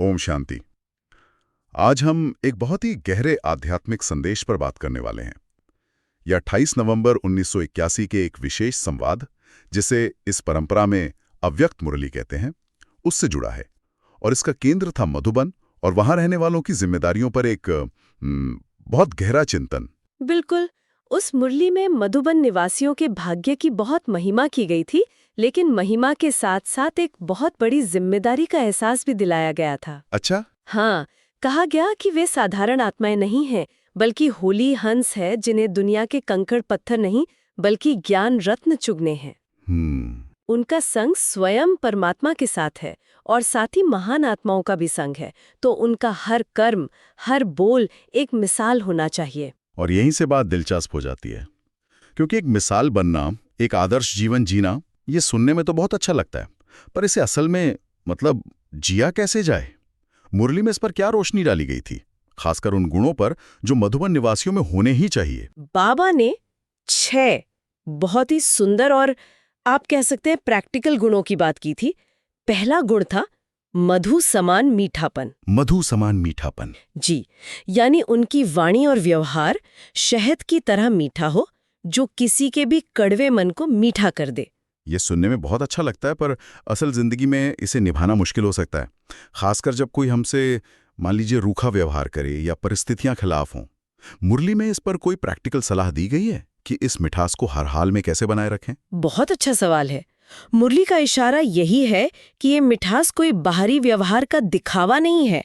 ओम शांति। आज हम एक बहुत ही गहरे आध्यात्मिक संदेश पर बात करने वाले हैं। यह 28 नवंबर 1981 के एक विशेष संवाद, जिसे इस परंपरा में अव्यक्त मुरली कहते हैं, उससे जुड़ा है। और इसका केंद्र था मधुबन और वहां रहने वालों की जिम्मेदारियों पर एक बहुत गहरा चिंतन। बिल्कुल। उस मुरली में मधुबन निवासियों के भाग्य की बहुत महिमा की गई थी, लेकिन महिमा के साथ साथ एक बहुत बड़ी जिम्मेदारी का एहसास भी दिलाया गया था। अच्छा। हाँ, कहा गया कि वे साधारण आत्माएं नहीं हैं, बल्कि होली हंस है जिन्हें दुनिया के कंकड़ पत्थर नहीं बल्कि ज्ञान रत्न चुगने हैं। उनका संग स्वयं परमात्मा के साथ है और साथ ही महान आत्माओं का भी संग है, तो उनका हर कर्म, हर बोल एक मिसाल होना चाहिए। और यहीं से बात दिलचस्प हो जाती है, क्योंकि एक मिसाल बनना, एक आदर्श जीवन जीना, ये सुनने में तो बहुत अच्छा लगता है, पर इसे असल में जिया कैसे जाए? मुरली में इस पर क्या रोशनी डाली गई थी, खासकर उन गुणों पर जो मधुबन निवासियों में होने ही चाहिए? बाबा ने 6 बहुत ही सुंदर और आप कह सकते हैं प्रैक्टिकल गुणों की बात की थी। पहला गुण था मधु समान मीठापन। मधु समान मीठापन। जी, यानी उनकी वाणी और व्यवहार शहद की तरह मीठा हो, जो किसी के भी कड़वे मन को मीठा कर दे। ये सुनने में बहुत अच्छा लगता है, पर असल जिंदगी में इसे निभाना मुश्किल हो सकता है, खासकर जब कोई हमसे मान लीजिए रूखा व्यवहार करे या परिस्थितियां खिलाफ हों। मुरली में इस पर कोई प्रैक्टिकल सलाह दी गई है कि इस मिठास को हर हाल में कैसे बनाए रखें? बहुत अच्छा सवाल है। मुरली का इशारा यही है कि ये मिठास कोई बाहरी व्यवहार का दिखावा नहीं है,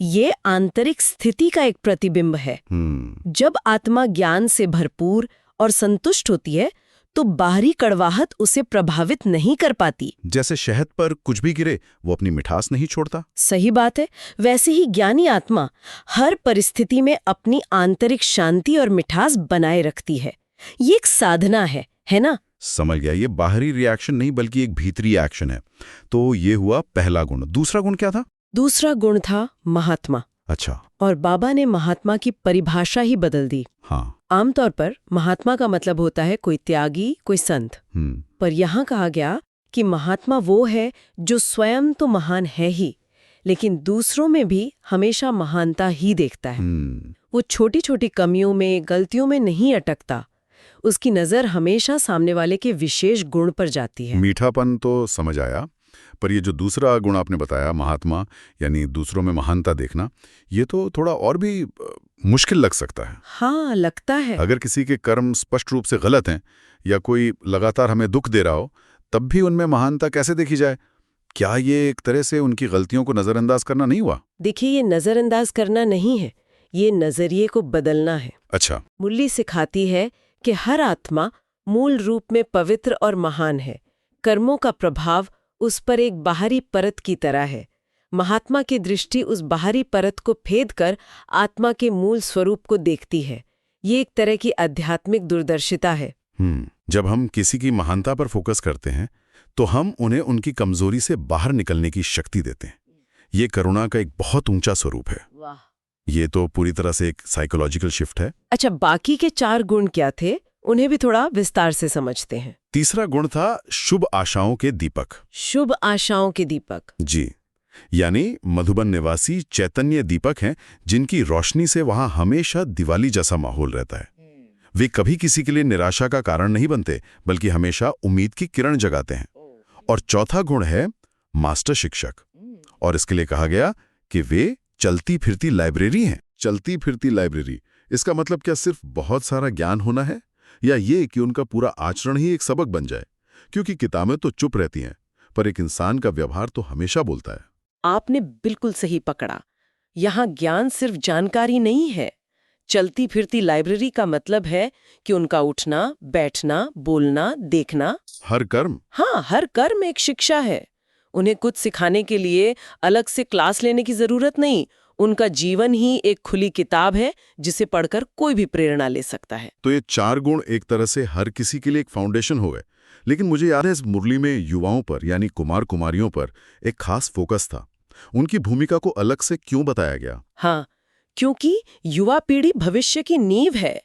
ये आंतरिक स्थिति का एक प्रतिबिंब है। जब आत्मा ज्ञान से भरपूर और संतुष्ट होती है, तो बाहरी कड़वाहट उसे प्रभावित नहीं कर पाती। जैसे शहद पर कुछ भी गिरे वो अपनी मिठास नहीं छोड़ता। सही बात है। वैसे ही ज्ञानी आत्मा हर परिस्थिति में अपनी आंतरिक शांति और मिठास बनाए रखती है। ये एक साधना है ना? समझ गया। ये बाहरी रिएक्शन नहीं बल्कि एक भीतरी एक्शन है। तो ये हुआ पहला गुण। दूसरा गुण क्या था? दूसरा गुण था महात्मा। अच्छा। और बाबा ने महात्मा की परिभाषा ही बदल दी। हाँ। आमतौर पर महात्मा का मतलब होता है कोई त्यागी, कोई संत। पर यहाँ कहा गया कि महात्मा वो है जो स्वयं तो महान है ही, लेकिन दूसरों में भी हमेशा महानता ही देखता है। वो छोटी छोटी कमियों में, गलतियों में नहीं अटकता। उसकी नजर हमेशा सामने वाले के विशेष गुण पर जाती है। मीठापन तो समझ आया, पर ये जो दूसरा गुण आपने बताया, महात्मा, यानी दूसरों में महानता देखना, ये तो थोड़ा और भी मुश्किल लग सकता है। हाँ, लगता है। अगर किसी के कर्म स्पष्ट रूप से गलत हैं या कोई लगातार हमें दुख दे रहा हो, तब भी उनमें महानता कैसे देखी जाए? क्या ये एक तरह से उनकी गलतियों को नजरअंदाज करना नहीं हुआ? देखिए, ये नजरअंदाज करना नहीं है, ये नजरिए को बदलना है। अच्छा। मुरली सिखाती है कि हर आत्मा मूल रूप में पवित्र और महान है। कर्मों का प्रभाव उस पर एक बाहरी परत की तरह है। महात्मा की दृष्टि उस बाहरी परत को फेद कर आत्मा के मूल स्वरूप को देखती है। ये एक तरह की आध्यात्मिक दूरदर्शिता है। जब हम किसी की महानता पर फोकस करते हैं, तो हम उन्हें उनकी कमजोरी से बाहर निकलने की शक्ति देते हैं। ये करुणा का एक बहुत ऊंचा स्वरूप है। वाह, ये तो पूरी तरह से एक साइकोलॉजिकल शिफ्ट है। अच्छा, बाकी के 4 गुण क्या थे, उन्हें भी थोड़ा विस्तार से समझते हैं। तीसरा गुण था शुभ आशाओं के दीपक। शुभ आशाओं के दीपक। जी, यानी मधुबन निवासी चैतन्य दीपक हैं, जिनकी रोशनी से वहां हमेशा दिवाली जैसा माहौल रहता है। वे कभी किसी के लिए निराशा का कारण नहीं बनते, बल्कि हमेशा उम्मीद की किरण जगाते हैं। और चौथा गुण है मास्टर शिक्षक, और इसके लिए कहा गया कि वे चलती फिरती लाइब्रेरी हैं। चलती फिरती लाइब्रेरी, इसका मतलब क्या सिर्फ बहुत सारा ज्ञान होना है, या ये कि उनका पूरा आचरण ही एक सबक बन जाए? क्योंकि किताबें तो चुप रहती हैं, पर एक इंसान का व्यवहार तो हमेशा बोलता है। आपने बिल्कुल सही पकड़ा। यहाँ ज्ञान सिर्फ जानकारी नहीं है। चलती फिरती लाइब्रेरी का मतलब है कि उनका उठना, बैठना, बोलना, देखना, हर कर्म। हाँ, हर कर्म एक शिक्षा है। उन्हें कुछ सिखाने के लिए अलग से क्लास लेने की जरूरत नहीं। उनका जीवन ही एक खुली किताब है, जिसे पढ़कर कोई भी प्रेरणा ले सकता है। तो ये 4 गुण एक तरह से हर किसी के लिए एक फाउंडेशन हो गए। लेकिन मुझे याद है, इस मुरली में युवाओं पर, यानी कुमार कुमारियों पर एक खास फोकस था। उनकी भूमिका को अलग से क्यों बताया गया? हाँ, क्योंकि युवा पीढ़ी भविष्य की नींव है।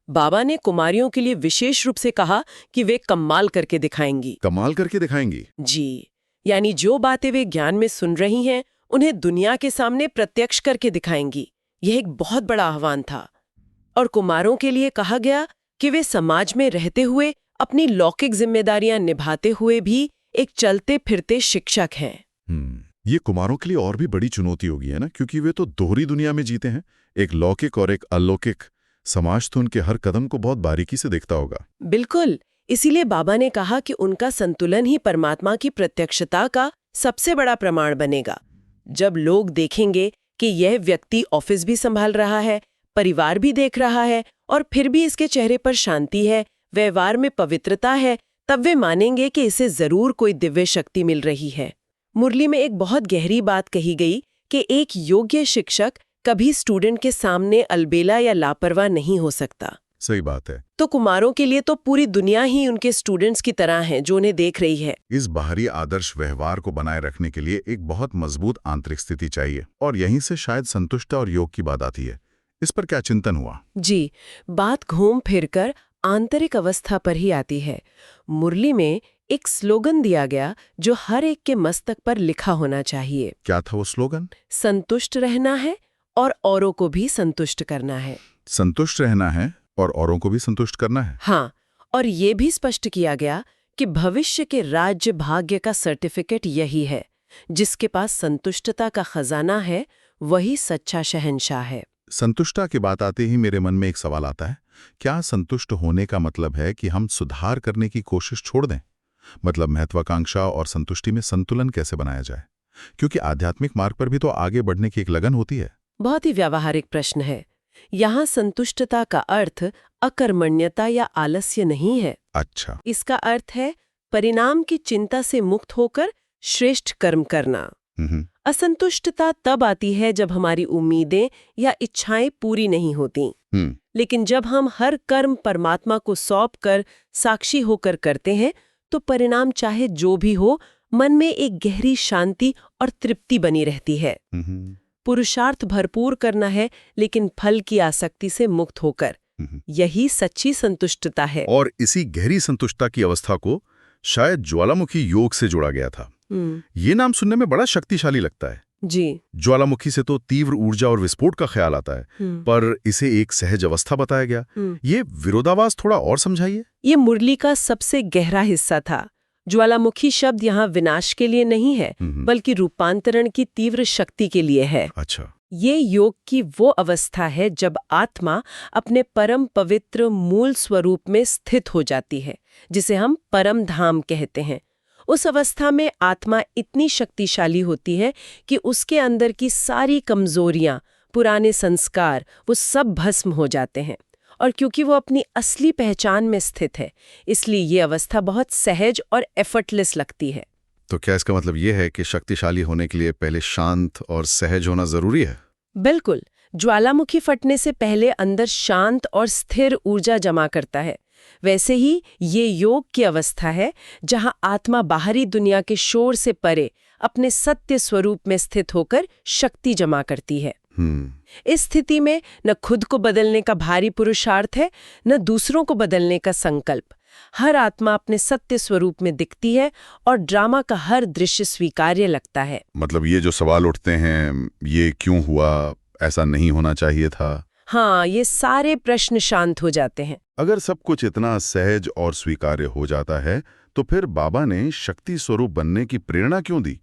बाबा ने कुमारियों के लिए विशेष रूप से कहा कि वे कमाल करके दिखाएंगी। कमाल करके दिखाएंगी? जी, यानी जो बातें वे ज्ञान में सुन रही हैं, उन्हें दुनिया के सामने प्रत्यक्ष करके दिखाएंगी। यह एक बहुत बड़ा आह्वान था। और कुमारों के लिए कहा गया कि वे समाज में रहते हुए अपनी लौकिक जिम्मेदारियां निभाते हुए भी एक चलते फिरते शिक्षक हैं। ये कुमारों के लिए और भी बड़ी चुनौती होगी, है ना, क्योंकि वे तो दोहरी दुनिया में जीते हैं, एक लौकिक और एक अलौकिक। समाज तो उनके हर कदम को बहुत बारीकी से देखता होगा। बिल्कुल, इसीलिए बाबा ने कहा कि उनका संतुलन ही परमात्मा की प्रत्यक्षता का सबसे बड़ा प्रमाण बनेगा। जब लोग देखेंगे कि यह व्यक्ति ऑफिस भी संभाल रहा है, परिवार भी देख रहा है, और फिर भी इसके चेहरे पर शांति है, व्यवहार में पवित्रता है, तब वे मानेंगे कि इसे जरूर कोई दिव्य शक्ति मिल रही है। मुरली में एक बहुत गहरी बात कही गई कि एक योग्य शिक्षक कभी स्टूडेंट के सामने अलबेला या लापरवाह नहीं हो सकता। सही बात है। तो कुमारों के लिए तो पूरी दुनिया ही उनके स्टूडेंट्स की तरह है जो उन्हें देख रही है। इस बाहरी आदर्श व्यवहार को बनाए रखने के लिए एक बहुत मजबूत आंतरिक स्थिति चाहिए, और यहीं से शायद संतुष्टता और योग की बात आती है। इस पर क्या चिंतन हुआ? जी, बात घूम फिरकर आंतरिक अवस्था पर ही आती है। मुरली में एक स्लोगन दिया गया जो हर एक के मस्तक पर लिखा होना चाहिए। क्या था वो स्लोगन? संतुष्ट रहना है और औरों को भी संतुष्ट करना है। संतुष्ट रहना है और औरों को भी संतुष्ट करना है। हाँ, और ये भी स्पष्ट किया गया कि भविष्य के राज्य भाग्य का सर्टिफिकेट यही है। जिसके पास संतुष्टता का खजाना है वही सच्चा शहंशाह है। संतुष्टता की बात आते ही मेरे मन में एक सवाल आता है, क्या संतुष्ट होने का मतलब है कि हम सुधार करने की कोशिश छोड़ दें? मतलब महत्वाकांक्षा और संतुष्टि में संतुलन कैसे बनाया जाए? क्योंकि आध्यात्मिक मार्ग पर भी तो आगे बढ़ने की एक लगन होती है। बहुत ही व्यावहारिक प्रश्न है। यहाँ संतुष्टता का अर्थ अकर्मण्यता या आलस्य नहीं है। अच्छा। इसका अर्थ है परिणाम की चिंता से मुक्त होकर श्रेष्ठ कर्म करना। असंतुष्टता तब आती है जब हमारी उम्मीदें या इच्छाएं पूरी नहीं होती। लेकिन जब हम हर कर्म परमात्मा को सौंपकर साक्षी होकर करते हैं तो परिणाम चाहे जो भी हो, मन में एक गहरी शांति और तृप्ति बनी रहती है। पुरुषार्थ भरपूर करना है लेकिन फल की आसक्ति से मुक्त होकर, यही सच्ची संतुष्टता है। और इसी गहरी संतुष्टता की अवस्था को शायद ज्वालामुखी योग से जोड़ा गया था। ये नाम सुनने में बड़ा शक्तिशाली लगता है। जी। ज्वालामुखी से तो तीव्र ऊर्जा और विस्फोट का ख्याल आता है, पर इसे एक सहज अवस्था बताया गया। ये विरोधाभास थोड़ा और समझाइए। ये मुरली का सबसे गहरा हिस्सा था। ज्वालामुखी शब्द यहाँ विनाश के लिए नहीं है, बल्कि रूपांतरण की तीव्र शक्ति के लिए है। अच्छा। ये योग की वो अवस्था है जब आत्मा अपने परम पवित्र मूल स्वरूप में स्थित हो जाती है, जिसे हम परम धाम कहते हैं। उस अवस्था में आत्मा इतनी शक्तिशाली होती है कि उसके अंदर की सारी कमजोरियां, पुराने संस्कार, वो सब भस्म हो जाते हैं। और क्योंकि वो अपनी असली पहचान में स्थित है, इसलिए ये अवस्था बहुत सहज और एफर्टलेस लगती है। तो क्या इसका मतलब ये है कि शक्तिशाली होने के लिए पहले शांत और सहज होना जरूरी है? बिल्कुल। ज्वालामुखी फटने से पहले अंदर शांत और स्थिर ऊर्जा जमा करता है। वैसे ही ये योग की अवस्था है जहां आत्मा बाहरी दुनिया के शोर से परे अपने सत्य स्वरूप में स्थित होकर शक्ति जमा करती है। इस स्थिति में न खुद को बदलने का भारी पुरुषार्थ है, न दूसरों को बदलने का संकल्प। हर आत्मा अपने सत्य स्वरूप में दिखती है और ड्रामा का हर दृश्य स्वीकार्य लगता है। मतलब ये जो सवाल उठते हैं, ये क्यों हुआ, ऐसा नहीं होना चाहिए था, हाँ, ये सारे प्रश्न शांत हो जाते हैं। अगर सब कुछ इतना सहज और स्वीकार्य हो जाता है तो फिर बाबा ने शक्ति स्वरूप बनने की प्रेरणा क्यों दी?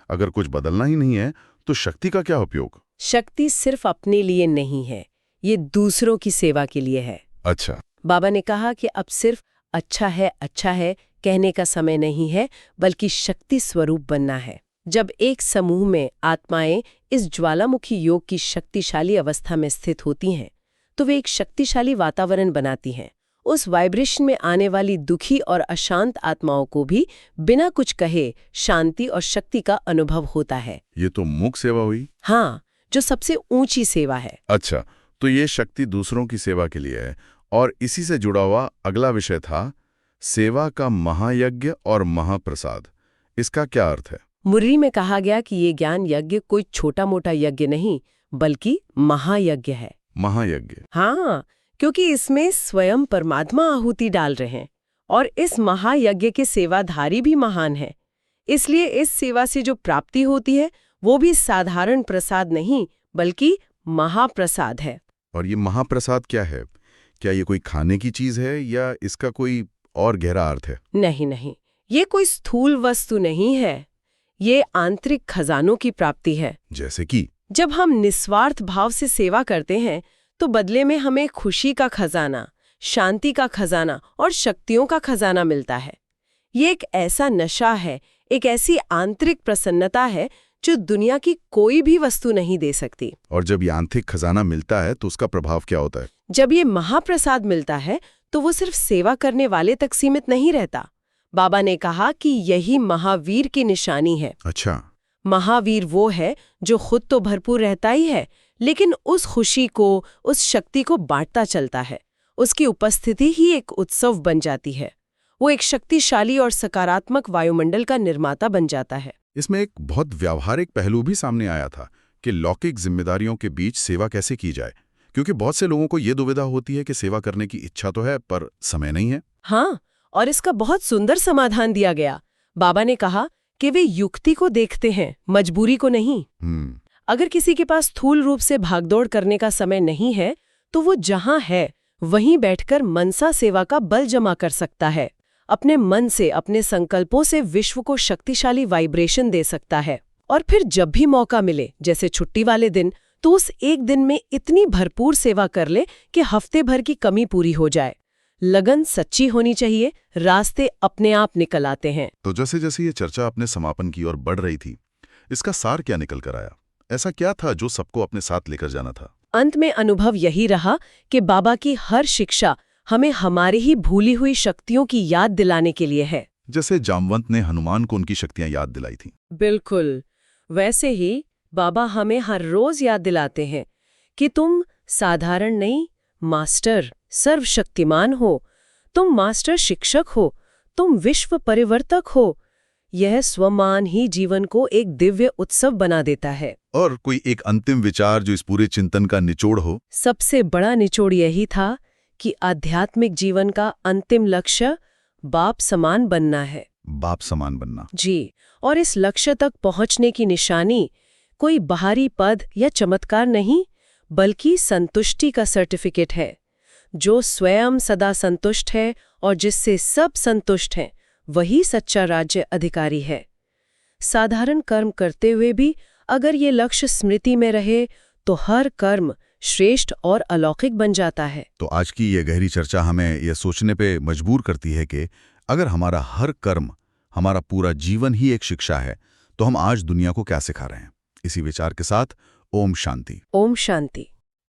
अगर कुछ बदलना ही नहीं है तो शक्ति का क्या उपयोग? शक्ति सिर्फ अपने लिए नहीं है, ये दूसरों की सेवा के लिए है। अच्छा। बाबा ने कहा कि अब सिर्फ अच्छा है कहने का समय नहीं है, बल्कि शक्ति स्वरूप बनना है। जब एक समूह में आत्माएं इस ज्वालामुखी योग की शक्तिशाली अवस्था में स्थित होती हैं, तो वे एक शक्तिशाली वातावरण बनाती हैं। उस वाइब्रेशन में आने वाली दुखी और अशांत आत्माओं को भी बिना कुछ कहे शांति और शक्ति का अनुभव होता है। ये तो मुख सेवा हुई। हाँ, जो सबसे ऊंची सेवा है। अच्छा, तो ये शक्ति दूसरों की सेवा के लिए है। और इसी से जुड़ा हुआ अगला विषय था सेवा का महायज्ञ और महाप्रसाद। इसका क्या अर्थ है? मुरली में कहा गया कि ये ज्ञान यज्ञ कोई छोटा मोटा यज्ञ नहीं, बल्कि महायज्ञ है। महायज्ञ? हाँ, क्योंकि इसमें स्वयं परमात्मा आहुति डाल रहे हैं और इस महायज्ञ के सेवाधारी भी महान है। इसलिए इस सेवा से जो प्राप्ति होती है वो भी साधारण प्रसाद नहीं बल्कि महाप्रसाद है। और ये महाप्रसाद क्या है? क्या ये कोई खाने की चीज है या इसका कोई और गहरा अर्थ है? नहीं, ये कोई स्थूल वस्तु नहीं है। ये आंतरिक खजानों की प्राप्ति है। जैसे कि जब हम निस्वार्थ भाव से सेवा करते हैं तो बदले में हमें खुशी का खजाना, शांति का खजाना और शक्तियों का खजाना मिलता है। ये एक ऐसा नशा है, एक ऐसी आंतरिक प्रसन्नता है जो दुनिया की कोई भी वस्तु नहीं दे सकती। और जब ये आंतरिक खजाना मिलता है तो उसका प्रभाव क्या होता है? जब ये महाप्रसाद मिलता है तो वो सिर्फ सेवा करने वाले तक सीमित नहीं रहता। बाबा ने कहा कि यही महावीर की निशानी है। अच्छा। महावीर वो है जो खुद तो भरपूर रहता ही है, लेकिन उस खुशी को, उस शक्ति को बांटता चलता है। उसकी उपस्थिति ही एक उत्सव बन जाती है। वो एक शक्तिशाली और सकारात्मक वायुमंडल का निर्माता बन जाता है। इसमें एक बहुत व्यावहारिक पहलू भी सामने आया था कि लौकिक जिम्मेदारियों के बीच सेवा कैसे की जाए, क्योंकि बहुत से लोगों को ये दुविधा होती है कि सेवा करने की इच्छा तो है पर समय नहीं है। हाँ, और इसका बहुत सुंदर समाधान दिया गया। बाबा ने कहा कि वे युक्ति को देखते हैं, मजबूरी को नहीं। अगर किसी के पास स्थूल रूप से भागदौड़ करने का समय नहीं है तो वो जहां है वहीं बैठकर मनसा सेवा का बल जमा कर सकता है। अपने मन से, अपने संकल्पों से विश्व को शक्तिशाली वाइब्रेशन दे सकता है। और फिर जब भी मौका मिले, जैसे छुट्टी वाले दिन, तो उस एक दिन में इतनी भरपूर सेवा कर ले कि हफ्ते भर की कमी पूरी हो जाए। लगन सच्ची होनी चाहिए, रास्ते अपने आप निकल आते हैं। तो जैसे जैसे ये चर्चा अपने समापन की ओर बढ़ रही थी, इसका सार क्या निकल कर आया? ऐसा क्या था जो सबको अपने साथ लेकर जाना था? अंत में अनुभव यही रहा कि बाबा की हर शिक्षा हमें हमारी ही भूली हुई शक्तियों की याद दिलाने के लिए है। जैसे जामवंत ने हनुमान को उनकी शक्तियां याद दिलाई थी। बिल्कुल, वैसे ही बाबा हमें हर रोज याद दिलाते हैं कि तुम साधारण नहीं, मास्टर, सर्वशक्तिमान हो। तुम मास्टर शिक्षक हो, तुम विश्व परिवर्तक हो। यह स्वमान ही जीवन को एक दिव्य उत्सव बना देता है। और कोई एक अंतिम विचार जो इस पूरे चिंतन का निचोड़ हो? सबसे बड़ा निचोड़ यही था कि आध्यात्मिक जीवन का अंतिम लक्ष्य बाप समान बनना है। बाप समान बनना। जी, और इस लक्ष्य तक पहुंचने की निशानी कोई बाहरी पद या चमत्कार नहीं, बल्कि संतुष्टि का सर्टिफिकेट है। जो स्वयं सदा संतुष्ट है और जिससे सब संतुष्ट हैं, वही सच्चा राज्य अधिकारी है। साधारण कर्म करते हुए भी अगर ये लक्ष्य स्मृति में रहे तो हर कर्म श्रेष्ठ और अलौकिक बन जाता है। तो आज की ये गहरी चर्चा हमें यह सोचने पे मजबूर करती है कि अगर हमारा हर कर्म, हमारा पूरा जीवन ही एक शिक्षा है, तो हम आज दुनिया को क्या सिखा रहे हैं? इसी विचार के साथ ओम शांति। ओम शांति।